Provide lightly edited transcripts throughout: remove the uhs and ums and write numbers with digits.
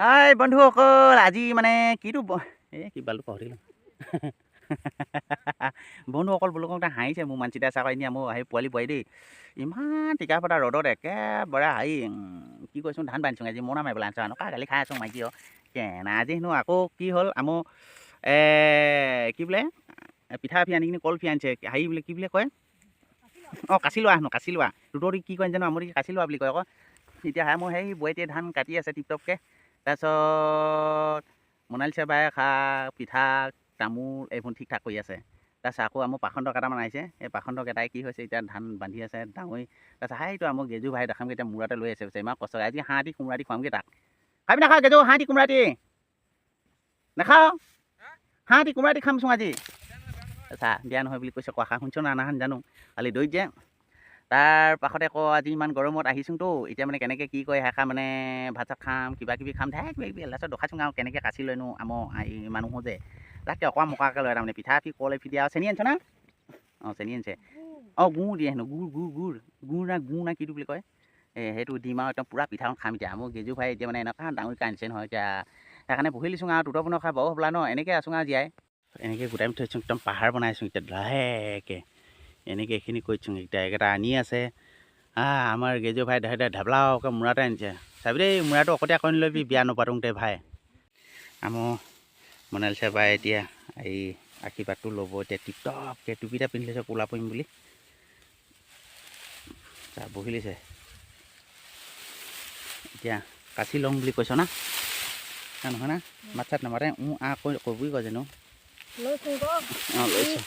হাই বন্ধুসকল, আজি মানে কিটো কি বালু পাহৰিলোঁ বন্ধুসকল বোলো কওঁতে হাঁহিছে মোৰ মানচিতা চাকৈ নি মোৰ সেই পোৱালি পোৱালি দেই ইমান টিকা ফটা ৰ'দত একেবাৰে হাঁহি কি কৈছোঁ ধান বান্ধিছোঁ আজি মোৰ নাম এইবিলাক আনিছোঁ এনেকুৱা গালি খাই আছোঁ মাইকী কেনা আজি হেনো আকৌ কি হ'ল মোৰ কি বোলে পিঠা ফি আনি কিনি কল ফি আনিছে হেৰি বোলে কি বোলে কয় অঁ কাচি লোৱা হেনো কাচি লোৱা তোৰ কি কয় জানো আমাৰ কাচি লোৱা বুলি কয় আকৌ এতিয়া মোৰ সেই বোৱাৰীটিয়ে ধান কাটি আছে টিপটপকৈ তাৰপিছত মনালিছা বায়ে পিঠা তামোল এইবোৰ ঠিক ঠাক কৰি আছে তাৰপিছত আকৌ মোৰ পাখণ্ড কেইটামান আহিছে এই পাখণ্ড কেইটাই কি হৈছে এতিয়া ধান বান্ধি আছে ডাঙৰি তাৰপিছত সেইটো মোৰ গেজু ভাই দেখামগৈ এতিয়া মূৰাতে লৈ আছে ইমান কষ্ট আজি হাঁহ দি কোমোৰা দি খুৱামগৈ তাক খাবি নাখাওঁ গেজু হাঁহ দি কোমোৰা দি নাখাওঁ হাঁহ দি কোমোৰা দি খামচোন আজি চা বিয়া নহয় বুলি কৈছে কোৱা শুনছোঁ না নাহান জানো খালি দৈত যে তাৰ পাছতে আকৌ আজি ইমান গৰমত আহিছোঁতো এতিয়া মানে কেনেকৈ কি কয় সেইষা মানে ভাত চাত খাম কিবা কিবি খাম কিবা কিবি লাষ্টত দেখাইছোঁ আৰু কেনেকৈ কাচি লৈনো আমাৰ এই মানুহো যে তাকে অকণমান মকাকৈ লয় তাৰমানে পিঠা ফি কল ফি দিয়া চেনি আনিছ না অঁ চেনি আনিছে অঁ গুড় দিয়ে হেনো গুড় না কিটো বুলি কয় সেইটো দিম আৰু একদম পূৰা পিঠাখন খাম এতিয়া মোৰ গেজু ভাই এতিয়া মানে এনেকুৱা ডাঙৰকৈ আনিছে নহয় এতিয়া সেইকাৰণে বহি লৈছোঁ আৰু দুটা বনাই খাই বৰ হ'বলা ন এনেকৈ আছোঁ আৰু জীয়াই এনেকৈ গোটাই থৈছোঁ একদম পাহাৰ বনাইছোঁ এতিয়া লাহেকৈ এনেকৈ এইখিনি কৰিছোঁ এতিয়া এইকেইটা আনি আছে আমাৰ গেজু ভাই ঢাবলাওকৈ মূৰাতে আনিছে চাবি দেই মূৰাটো অকতে আকৌ ল'বি বিয়া নপাতোঁতে ভাই আমাৰ মনালিছা বাই এতিয়া এই আশীৰ্বাদটো ল'ব এতিয়া টিপটপকৈ টুপি এটা পিন্ধি লৈছে ক'লা পৰিম বুলি বহি লৈছে এতিয়া কাচি ল'ম বুলি কৈছ না নহয় না মাত চাত নামাতে কবি কয় জানো অঁ লৈছোঁ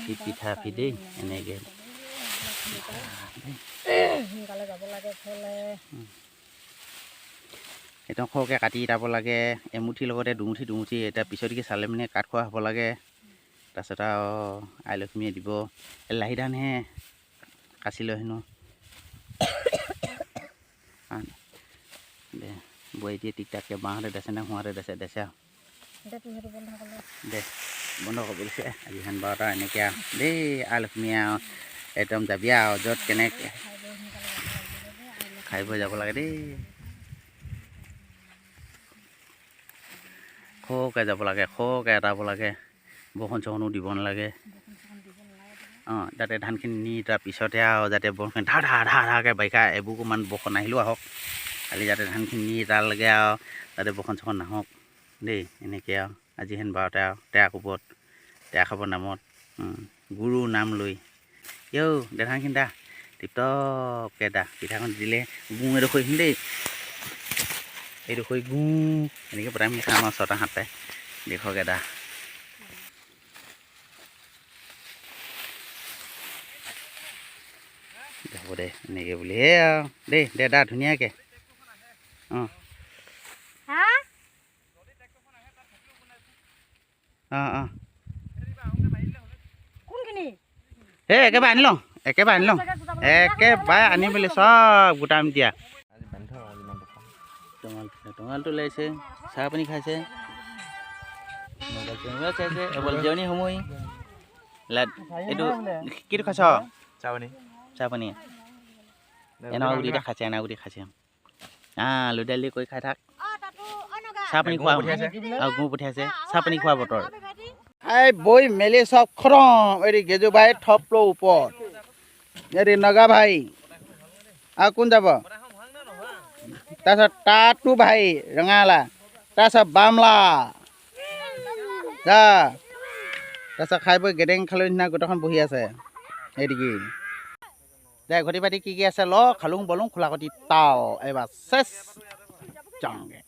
এই পিঠা ফি দেই এনেকৈ একদম সৰহকৈ কাটি যাব লাগে এমুঠিৰ লগতে দুমুঠি এতিয়া পিছতকৈ চালে মানে কাঠ খোৱা হ'ব লাগে তাৰপিছত আৰু আই লক্ষ্মীয়ে দিব লাহি ধানহে কাচি লৈ হেনো দে বোৱাৰীটিয়ে টিক টাককৈ বাঁহতে দেছে নে হোৱাতে দেছে আৰু দে বন্ধ হ'ব বুলিছে আজি হেন বাৰটা এনেকৈ আৰু দেই আই লক্ষ্মী আৰু একদম যাবি আৰু য'ত কেনেকৈ খাই বৈ যাব লাগে দেই খৰকৈ যাব লাগে খৰকৈ এটাব লাগে বৰষুণ চৰষুণো দিব নালাগে অঁ যাতে ধানখিনি নি তাৰ পিছতে আৰু যাতে বৰষুণ ধাৰকৈ বাৰিষা এবোৰমান বৰষুণ আহিলেও আহক খালি যাতে ধানখিনি নি তালৈকে আৰু যাতে বৰষুণ চৰষুণ নাহক দেই এনেকৈ আৰু আজি হেন বাৰতে আৰু তেৰা কোবত তেৰা খাবৰ নামত গুৰু নাম লৈ দে ধানখিনি দা টিপটপকৈ দা পিঠাখন দিলে গুঁ এডোখৰ এইখিনি দেই এইডোখৰ গুঁ এনেকৈ পতাই মেলি খাম আৰু 6টা 7টাই দেখকে দা হ'ব দে এনেকৈ বুলি আৰু দেই দে দা ধুনীয়াকৈ অঁ অঁ অঁ এই একেবাৰে আনি লওঁ একেবাৰে আনি মেলি চব গোটাম দিয়া টঙালটো ওলাইছে চাহ পানী খাইছে মোবাইল চাইছে এবাৰ জিৰণি সময় এইটো কিটো খাইছ চাহ পানী এনাগুটি খাইছে লুডালি কৰি খাই থাক চাহ পানী খোৱা আৰু গুৰ পঠিয়াইছে চাহ পানী খোৱা বতৰ এই বৈ মেলি চব খৰম এই গেজু ভাই থপ লো ওপৰত এই নগা ভাই আৰু কোন যাব তাৰপিছত তাতো ভাই ৰঙালা তাৰপিছত বামলা যা তাৰপিছত খাই বৈ গেডেং খালৈ নিচিনা গোটেইখন বহি আছে এইদিকে দে ঘটি পাতি কি আছে ল খালোঁ বলো খোলা কটি তাল এইবাৰ চেচ যাওঁগৈ